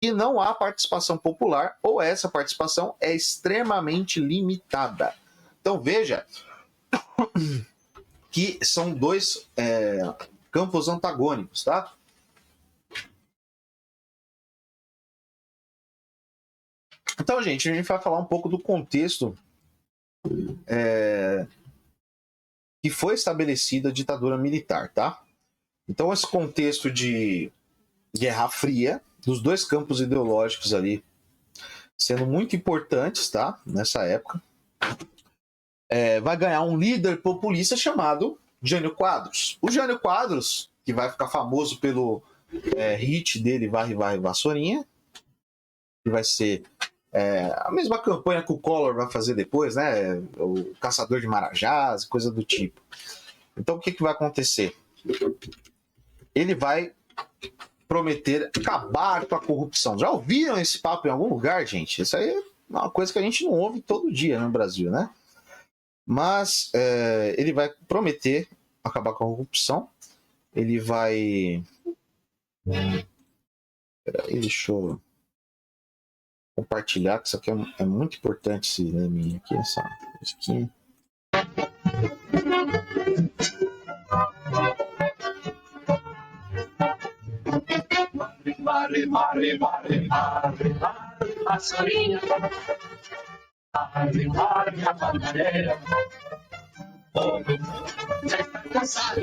e não há participação popular, ou essa participação é extremamente limitada. Então veja que são dois campos antagônicos, tá? Então, gente, a gente vai falar um pouco do contexto que foi estabelecida a ditadura militar, tá? Então, esse contexto de Guerra Fria, dos dois campos ideológicos ali, sendo muito importantes, tá? Nessa época, vai ganhar um líder populista chamado Jânio Quadros. O Jânio Quadros, que vai ficar famoso pelo hit dele Varre, Varre, Vassourinha, que vai ser a mesma campanha que o Collor vai fazer depois, né? O Caçador de Marajás, coisa do tipo. Então, o que vai acontecer? Ele vai prometer acabar com a corrupção. Já ouviram esse papo em algum lugar, gente? Isso aí é uma coisa que a gente não ouve todo dia no Brasil, né? Mas ele vai prometer acabar com a corrupção. Ele vai... Peraí, deixa eu compartilhar, que isso aqui é muito importante, esse leminho aqui, essa aqui. Varre, varre, varre, varre, varre, vassourinha. Varre, varre, a bandeira. O meu povo já está cansado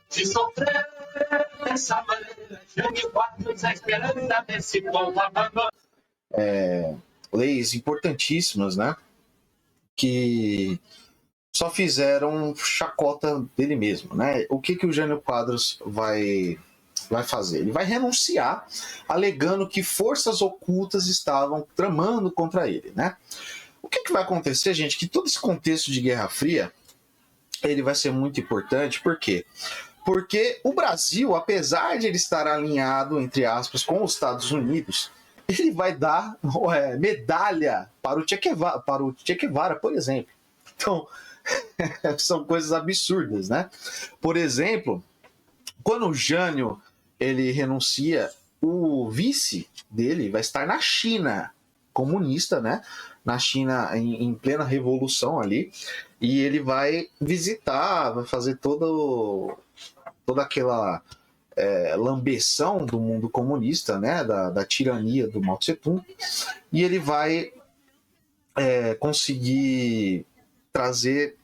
de sofrer dessa maneira. Jânio Quadros, a esperança desse povo abandonado. Leis importantíssimas, né? Que só fizeram chacota dele mesmo, né? O que o Jânio Quadros vai fazer? Ele vai renunciar, alegando que forças ocultas estavam tramando contra ele, né? O que vai acontecer, gente? Que todo esse contexto de Guerra Fria, ele vai ser muito importante, por quê? Porque o Brasil, apesar de ele estar alinhado, entre aspas, com os Estados Unidos, ele vai dar medalha para o Che Guevara, por exemplo. Então, são coisas absurdas, né? Por exemplo, quando o Jânio ele renuncia, o vice dele vai estar na China comunista, né? Na China em plena revolução ali, e ele vai visitar, vai fazer toda aquela lambeção do mundo comunista, né? Da tirania do Mao Tse Tung, e ele vai conseguir trazer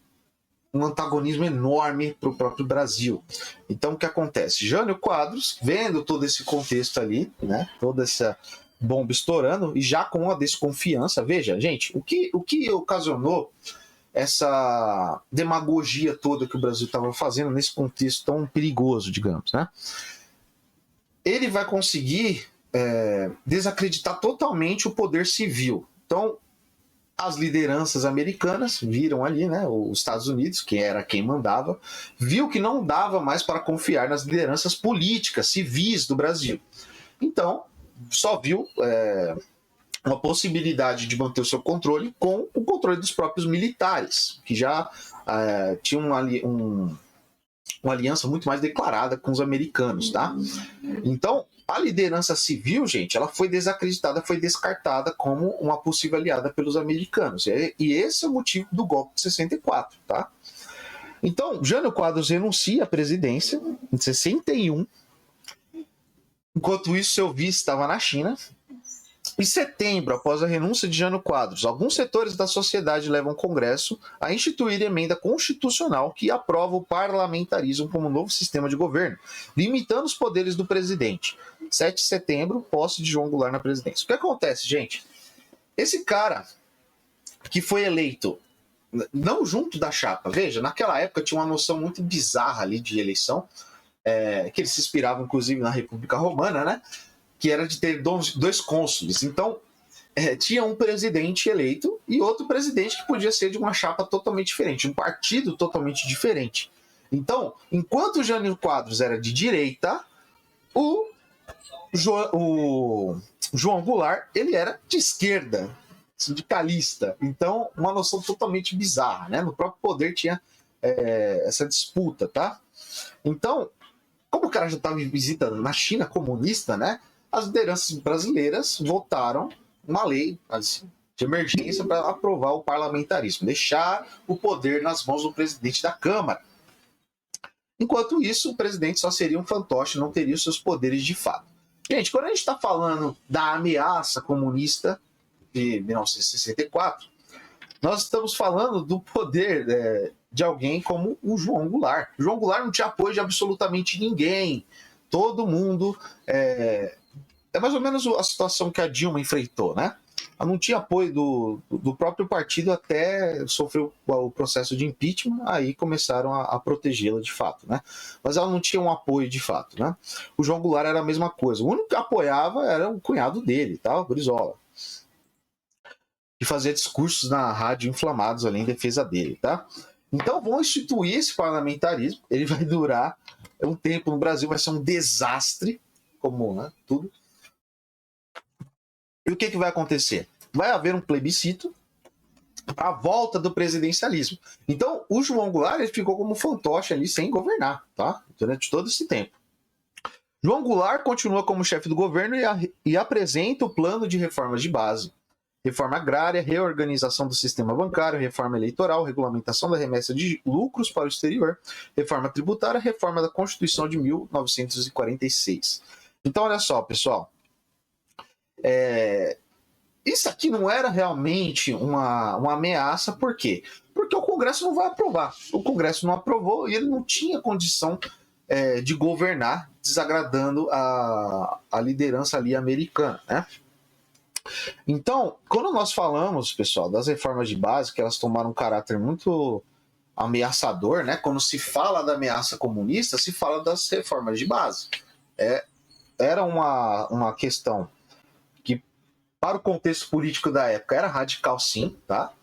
um antagonismo enorme para o próprio Brasil. Então, o que acontece? Jânio Quadros, vendo todo esse contexto ali, né, toda essa bomba estourando, e já com a desconfiança, veja, gente, o que ocasionou essa demagogia toda que o Brasil estava fazendo nesse contexto tão perigoso, digamos, né? Ele vai conseguir desacreditar totalmente o poder civil. Então, as lideranças americanas viram ali, né, os Estados Unidos, que era quem mandava, viu que não dava mais para confiar nas lideranças políticas, civis do Brasil. Então, só viu uma possibilidade de manter o seu controle com o controle dos próprios militares, que já tinham uma aliança muito mais declarada com os americanos, tá? Então, a liderança civil, gente, ela foi desacreditada, foi descartada como uma possível aliada pelos americanos. E esse é o motivo do golpe de 64, tá? Então, Jânio Quadros renuncia à presidência em 61. Enquanto isso, seu vice estava na China. Em setembro, após a renúncia de Jânio Quadros, alguns setores da sociedade levam o Congresso a instituir emenda constitucional que aprova o parlamentarismo como novo sistema de governo, limitando os poderes do presidente. 7 de setembro, posse de João Goulart na presidência. O que acontece, gente? Esse cara que foi eleito não junto da chapa, veja, naquela época tinha uma noção muito bizarra ali de eleição, que eles se inspiravam inclusive na República Romana, né? Que era de ter dois cônsules. Então, tinha um presidente eleito e outro presidente que podia ser de uma chapa totalmente diferente, um partido totalmente diferente. Então, enquanto o Jânio Quadros era de direita, o João Goulart, ele era de esquerda, sindicalista. Então, uma noção totalmente bizarra, né? No próprio poder tinha essa disputa, tá? Então, como o cara já estava em visita na China comunista, né? as lideranças brasileiras votaram uma lei assim, de emergência para aprovar o parlamentarismo, deixar o poder nas mãos do presidente da Câmara. Enquanto isso, o presidente só seria um fantoche, não teria os seus poderes de fato. Gente, quando a gente está falando da ameaça comunista de 1964, nós estamos falando do poder de alguém como o João Goulart. O João Goulart não tinha apoio de absolutamente ninguém. Todo mundo... É mais ou menos a situação que a Dilma enfrentou, né? Ela não tinha apoio do próprio partido até sofrer o processo de impeachment, aí começaram a protegê-la de fato, né? Mas ela não tinha um apoio de fato, né? O João Goulart era a mesma coisa. O único que apoiava era o cunhado dele, tá? O Brizola. E fazia discursos na rádio inflamados ali em defesa dele, tá? Então vão instituir esse parlamentarismo, ele vai durar um tempo no Brasil, vai ser um desastre, como né, tudo. E o que vai acontecer? Vai haver um plebiscito à volta do presidencialismo. Então, o João Goulart ele ficou como fantoche ali sem governar, tá? Durante todo esse tempo. João Goulart continua como chefe do governo e apresenta o plano de reformas de base. Reforma agrária, reorganização do sistema bancário, reforma eleitoral, regulamentação da remessa de lucros para o exterior, reforma tributária, reforma da Constituição de 1946. Então, olha só, pessoal. Isso aqui não era realmente uma ameaça, por quê? Porque o Congresso não vai aprovar. O Congresso não aprovou e ele não tinha condição de governar, desagradando a liderança ali americana, né? Então, quando nós falamos, pessoal, das reformas de base, que elas tomaram um caráter muito ameaçador, né? Quando se fala da ameaça comunista, se fala das reformas de base. Era uma questão que, para o contexto político da época, era radical sim, tá?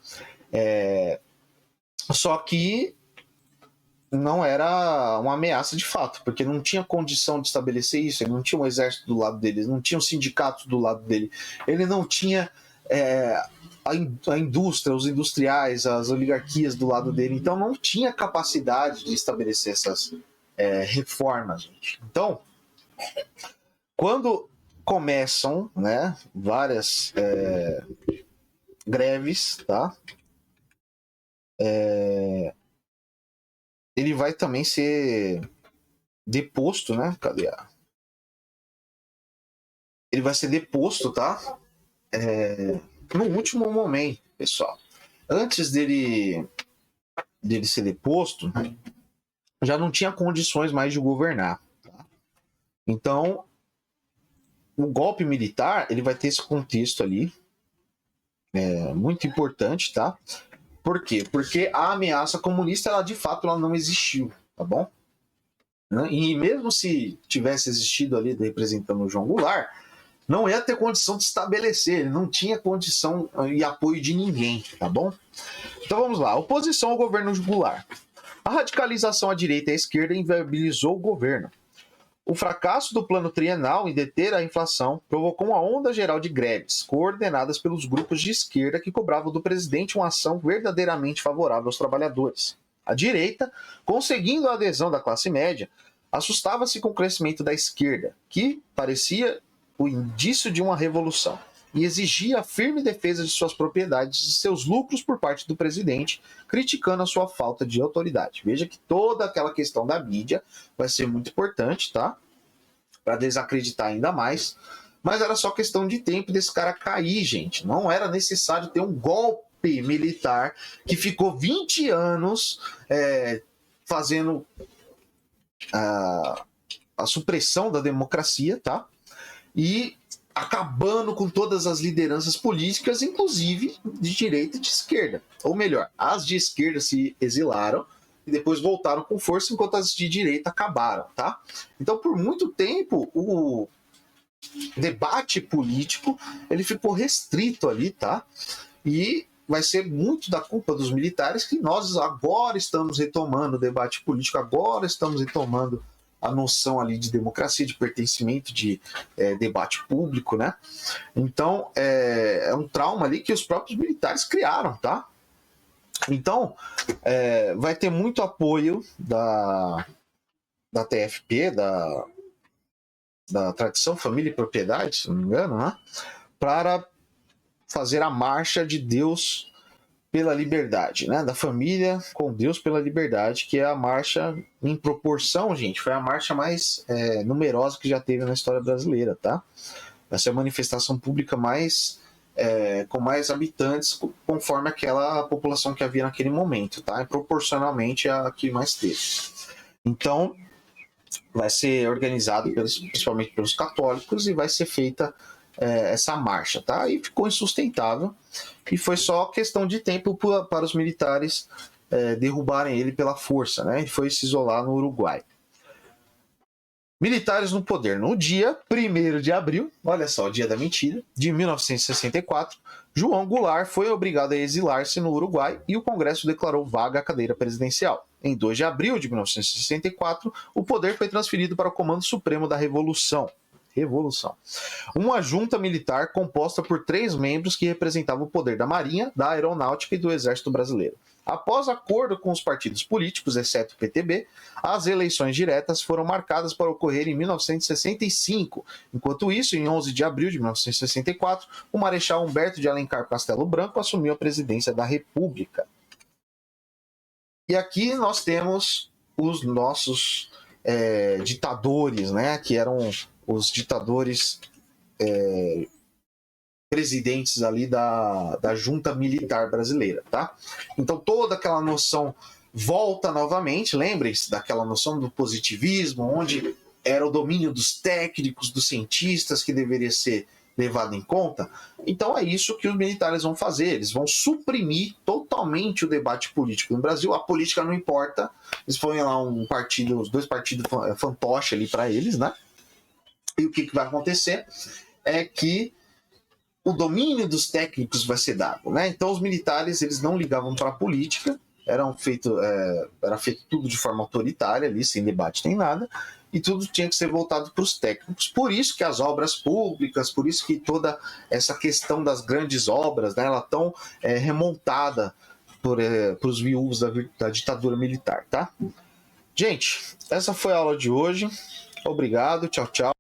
Só que não era uma ameaça de fato, porque não tinha condição de estabelecer isso, ele não tinha um exército do lado dele, não tinha um sindicato do lado dele, ele não tinha a indústria, os industriais, as oligarquias do lado dele, então não tinha capacidade de estabelecer essas reformas, gente. Então, quando começam, né, várias greves, tá? Ele vai também ser deposto, né? Cadê ele vai ser deposto, tá? No último momento, pessoal. Antes dele ser deposto, já não tinha condições mais de governar. Tá? Então, o golpe militar, ele vai ter esse contexto ali, muito importante, tá? Por quê? Porque a ameaça comunista, ela de fato ela não existiu, tá bom? E mesmo se tivesse existido ali representando o João Goulart, não ia ter condição de estabelecer, ele não tinha condição e apoio de ninguém, tá bom? Então vamos lá, oposição ao governo Goulart. A radicalização à direita e à esquerda inviabilizou o governo. O fracasso do plano trienal em deter a inflação provocou uma onda geral de greves, coordenadas pelos grupos de esquerda que cobravam do presidente uma ação verdadeiramente favorável aos trabalhadores. A direita, conseguindo a adesão da classe média, assustava-se com o crescimento da esquerda, que parecia o indício de uma revolução, e exigia a firme defesa de suas propriedades e seus lucros por parte do presidente, criticando a sua falta de autoridade. Veja que toda aquela questão da mídia vai ser muito importante, tá? Para desacreditar ainda mais. Mas era só questão de tempo desse cara cair, gente. Não era necessário ter um golpe militar que ficou 20 anos fazendo a supressão da democracia, tá? E acabando com todas as lideranças políticas, inclusive de direita e de esquerda. Ou melhor, as de esquerda se exilaram e depois voltaram com força, enquanto as de direita acabaram, tá? Então, por muito tempo, o debate político ele ficou restrito ali, tá? E vai ser muito da culpa dos militares que nós agora estamos retomando o debate político, agora estamos retomando a noção ali de democracia, de pertencimento, de debate público, né? Então, é um trauma ali que os próprios militares criaram, tá? Então, vai ter muito apoio da TFP, da tradição Família e Propriedade, se não me engano, né? Para fazer a marcha de Deus pela liberdade, né? Da família com Deus pela liberdade, que é a marcha, em proporção, gente, foi a marcha mais numerosa que já teve na história brasileira, tá? Vai ser a manifestação pública com mais habitantes, conforme aquela população que havia naquele momento, tá? E proporcionalmente a que mais teve. Então, vai ser organizado principalmente pelos católicos e vai ser feita essa marcha, tá? E ficou insustentável e foi só questão de tempo para os militares derrubarem ele pela força, né? E foi se isolar no Uruguai. Militares no poder. No dia 1º de abril, olha só, o dia da mentira, de 1964, João Goulart foi obrigado a exilar-se no Uruguai e o Congresso declarou vaga a cadeira presidencial. Em 2 de abril de 1964, o poder foi transferido para o Comando Supremo da Revolução. Uma junta militar composta por 3 membros que representavam o poder da Marinha, da Aeronáutica e do Exército Brasileiro. Após acordo com os partidos políticos, exceto o PTB, as eleições diretas foram marcadas para ocorrer em 1965. Enquanto isso, em 11 de abril de 1964, o Marechal Humberto de Alencar Castelo Branco assumiu a presidência da República. E aqui nós temos os nossos ditadores, né, que eram os ditadores presidentes ali da junta militar brasileira, tá? Então toda aquela noção volta novamente, lembrem-se daquela noção do positivismo, onde era o domínio dos técnicos, dos cientistas que deveria ser levado em conta. Então é isso que os militares vão fazer, eles vão suprimir totalmente o debate político no Brasil, a política não importa, eles põem lá os 2 partidos fantoche ali para eles, né? E o que vai acontecer é que o domínio dos técnicos vai ser dado, né? Então os militares eles não ligavam para a política, era feito tudo de forma autoritária ali, sem debate nem nada, e tudo tinha que ser voltado para os técnicos. Por isso que as obras públicas, por isso que toda essa questão das grandes obras, né, ela tão remontada para os viúvos da ditadura militar, tá? Gente, essa foi a aula de hoje. Obrigado, tchau, tchau.